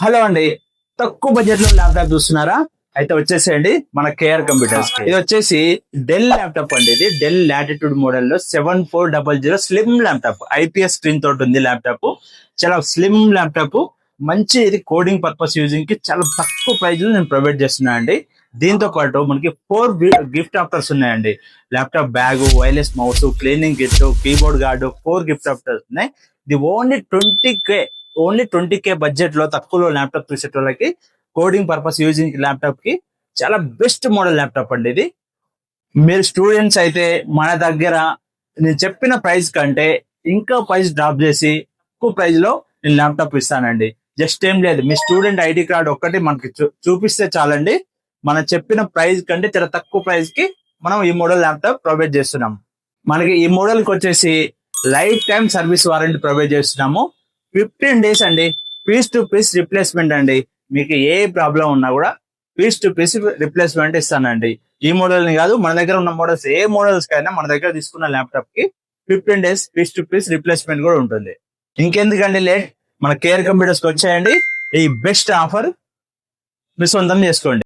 Hello అండి, తక్కువ budget లో ల్యాప్టాప్ చూస్తున్నారా? అయితే వచ్చేసేయండి మన కేఆర్ కంప్యూటర్స్. ఇది వచ్చేసి డెల్ ల్యాప్టాప్ అండి. ఇది డెల్ లాటిట్యూడ్ మోడల్ లో 7400 స్లిమ్ ల్యాప్టాప్, ఐపీఎస్ స్క్రీన్ తోటి ఉంది ల్యాప్టాప్. చాలా స్లిమ్ ల్యాప్టాప్, మంచి ఇది కోడింగ్ పర్పస్ యూజింగ్ కి చాలా తక్కువ ప్రైస్ లో నేను ప్రొవైడ్ చేస్తున్నా అండి. దీంతో పాటు మనకి 4 గిఫ్ట్ ఆఫర్స్ ఉన్నాయండి. Laptop bag, wireless mouse, cleaning kit, keyboard guard, 4 gift offers ఉన్నాయి. ఇది ఓన్లీ 20K బడ్జెట్ లో తక్కువలో ల్యాప్టాప్ చూసే వాళ్ళకి, కోడింగ్ పర్పస్ యూజింగ్ ల్యాప్టాప్ కి చాలా బెస్ట్ మోడల్ ల్యాప్టాప్ అండి ఇది. మీరు స్టూడెంట్స్ అయితే మన దగ్గర నేను చెప్పిన ప్రైస్ కంటే ఇంకా ప్రైస్ డ్రాప్ చేసి ఎక్కువ ప్రైస్ లో నేను ల్యాప్టాప్ ఇస్తానండి. జస్ట్ ఏం లేదు, మీ స్టూడెంట్ ఐడి కార్డ్ ఒక్కటి మనకి చూపిస్తే చాలండి. మనం చెప్పిన ప్రైస్ కంటే చాలా తక్కువ ప్రైస్ కి మనం ఈ మోడల్ ల్యాప్టాప్ ప్రొవైడ్ చేస్తున్నాం. మనకి ఈ మోడల్ కి వచ్చేసి life time service warranty provide చేస్తున్నాము. 15 days అండి, పీస్ టు పీస్ రిప్లేస్మెంట్ అండి. మీకు ఏ ప్రాబ్లం ఉన్నా కూడా పీస్ టు పీస్ రిప్లేస్మెంట్ ఇస్తానండి. ఈ మోడల్ ని కాదు, మన దగ్గర ఉన్న మోడల్స్ ఏ మోడల్స్ కైనా మన దగ్గర తీసుకున్న ల్యాప్టాప్ కి 15 days piece to piece replacement కూడా ఉంటుంది. ఇంకెందుకండి లేట్, మన కేర్ కంప్యూటర్స్ కి వచ్చేయండి. ఈ బెస్ట్ ఆఫర్ మీ సొంతం చేసుకోండి.